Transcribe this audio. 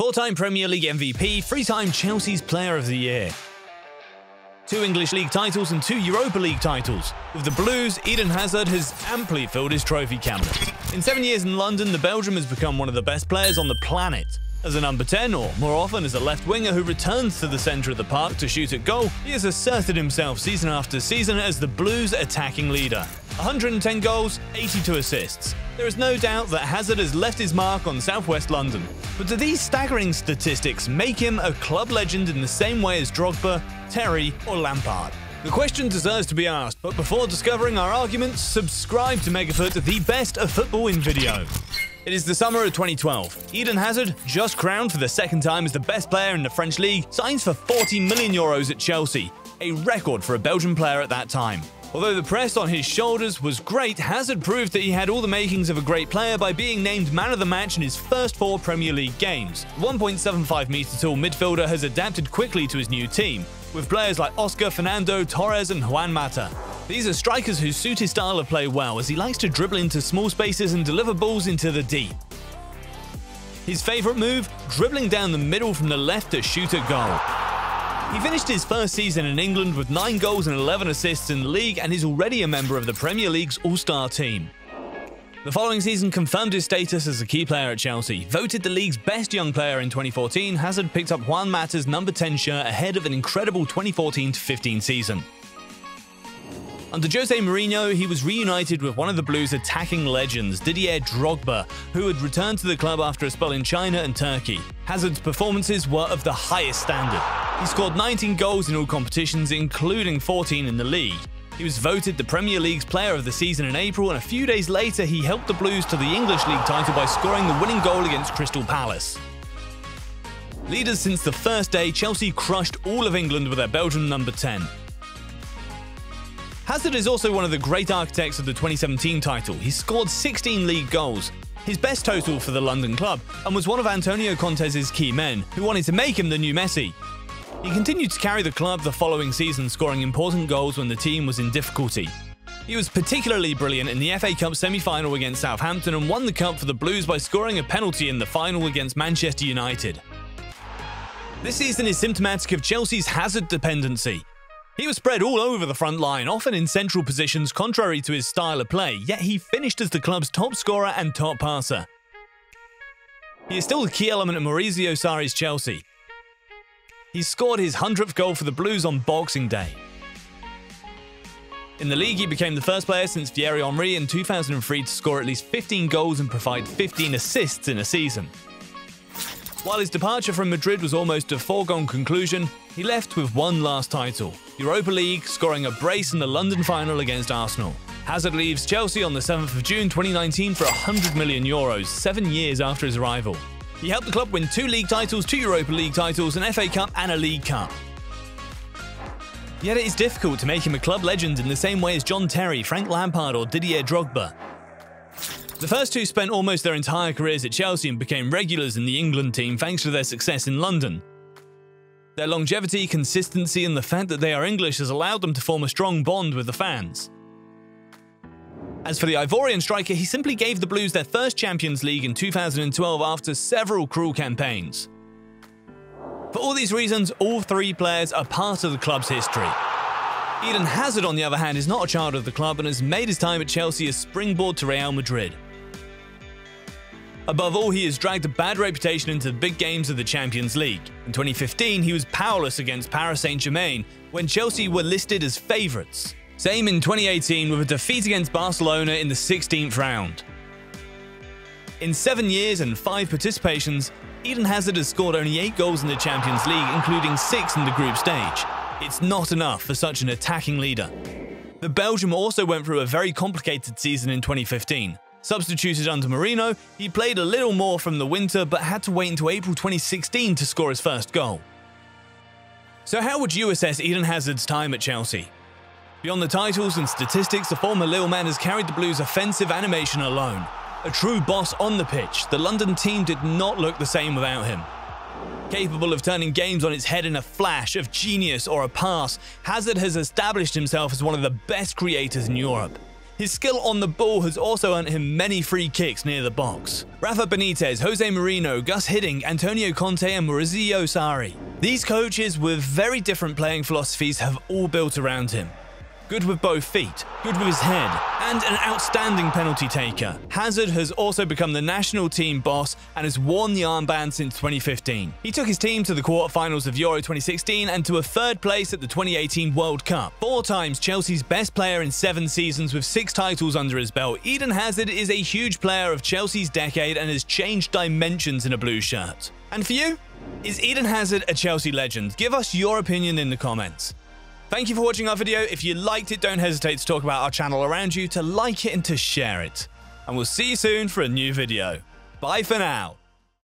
Four-time Premier League MVP, three-time Chelsea's Player of the Year. 2 English League titles and 2 Europa League titles. With the Blues, Eden Hazard has amply filled his trophy cabinet. In 7 years in London, the Belgian has become one of the best players on the planet. As a number 10, or more often as a left winger who returns to the centre of the park to shoot at goal, he has asserted himself season after season as the Blues' attacking leader. 110 goals, 82 assists. There is no doubt that Hazard has left his mark on southwest London. But do these staggering statistics make him a club legend in the same way as Drogba, Terry, or Lampard? The question deserves to be asked, but before discovering our arguments, subscribe to Megafoot, the best of football in video. It is the summer of 2012. Eden Hazard, just crowned for the second time as the best player in the French league, signs for €40 million at Chelsea, a record for a Belgian player at that time. Although the press on his shoulders was great, Hazard proved that he had all the makings of a great player by being named man of the match in his first 4 Premier League games. The 1.75-metre tall midfielder has adapted quickly to his new team, with players like Oscar, Fernando, Torres and Juan Mata. These are strikers who suit his style of play well, as he likes to dribble into small spaces and deliver balls into the deep. His favourite move? Dribbling down the middle from the left to shoot a goal. He finished his first season in England with 9 goals and 11 assists in the league and is already a member of the Premier League's All-Star team. The following season confirmed his status as a key player at Chelsea. Voted the league's best young player in 2014, Hazard picked up Juan Mata's number 10 shirt ahead of an incredible 2014-15 season. Under Jose Mourinho, he was reunited with one of the Blues' attacking legends, Didier Drogba, who had returned to the club after a spell in China and Turkey. Hazard's performances were of the highest standard. He scored 19 goals in all competitions, including 14 in the league. He was voted the Premier League's Player of the Season in April, and a few days later he helped the Blues to the English League title by scoring the winning goal against Crystal Palace. Leaders since the first day, Chelsea crushed all of England with their Belgian number 10. Hazard is also one of the great architects of the 2017 title. He scored 16 league goals, his best total for the London club, and was one of Antonio Conte's key men, who wanted to make him the new Messi. He continued to carry the club the following season, scoring important goals when the team was in difficulty. He was particularly brilliant in the FA Cup semi-final against Southampton and won the cup for the Blues by scoring a penalty in the final against Manchester United. This season is symptomatic of Chelsea's Hazard dependency. He was spread all over the front line, often in central positions contrary to his style of play, yet he finished as the club's top scorer and top passer. He is still the key element of Maurizio Sarri's Chelsea. He scored his 100th goal for the Blues on Boxing Day. In the league, he became the first player since Thierry Henry in 2003 to score at least 15 goals and provide 15 assists in a season. While his departure from Madrid was almost a foregone conclusion, he left with one last title, Europa League, scoring a brace in the London final against Arsenal. Hazard leaves Chelsea on the 7th of June 2019 for €100 million, 7 years after his arrival. He helped the club win 2 league titles, 2 Europa League titles, an FA Cup and a League Cup. Yet it is difficult to make him a club legend in the same way as John Terry, Frank Lampard or Didier Drogba. The first 2 spent almost their entire careers at Chelsea and became regulars in the England team thanks to their success in London. Their longevity, consistency and the fact that they are English has allowed them to form a strong bond with the fans. As for the Ivorian striker, he simply gave the Blues their first Champions League in 2012 after several cruel campaigns. For all these reasons, all 3 players are part of the club's history. Eden Hazard, on the other hand, is not a child of the club and has made his time at Chelsea a springboard to Real Madrid. Above all, he has dragged a bad reputation into the big games of the Champions League. In 2015, he was powerless against Paris Saint-Germain, when Chelsea were listed as favourites. Same in 2018 with a defeat against Barcelona in the 16th round. In 7 years and 5 participations, Eden Hazard has scored only 8 goals in the Champions League, including 6 in the group stage. It's not enough for such an attacking leader. The Belgian also went through a very complicated season in 2015. Substituted under Mourinho, he played a little more from the winter but had to wait until April 2016 to score his first goal. So how would you assess Eden Hazard's time at Chelsea? Beyond the titles and statistics, the former Lille man has carried the Blues' offensive animation alone. A true boss on the pitch, the London team did not look the same without him. Capable of turning games on its head in a flash of genius or a pass, Hazard has established himself as one of the best creators in Europe. His skill on the ball has also earned him many free kicks near the box. Rafa Benitez, Jose Mourinho, Gus Hiddink, Antonio Conte and Maurizio Sarri. These coaches with very different playing philosophies have all built around him. Good with both feet, good with his head, and an outstanding penalty taker. Hazard has also become the national team boss and has worn the armband since 2015. He took his team to the quarterfinals of Euro 2016 and to a third place at the 2018 World Cup. 4 times Chelsea's best player in 7 seasons with 6 titles under his belt, Eden Hazard is a huge player of Chelsea's decade and has changed dimensions in a blue shirt. And for you? Is Eden Hazard a Chelsea legend? Give us your opinion in the comments. Thank you for watching our video. If you liked it, don't hesitate to talk about our channel around you, to like it and to share it. And we'll see you soon for a new video. Bye for now.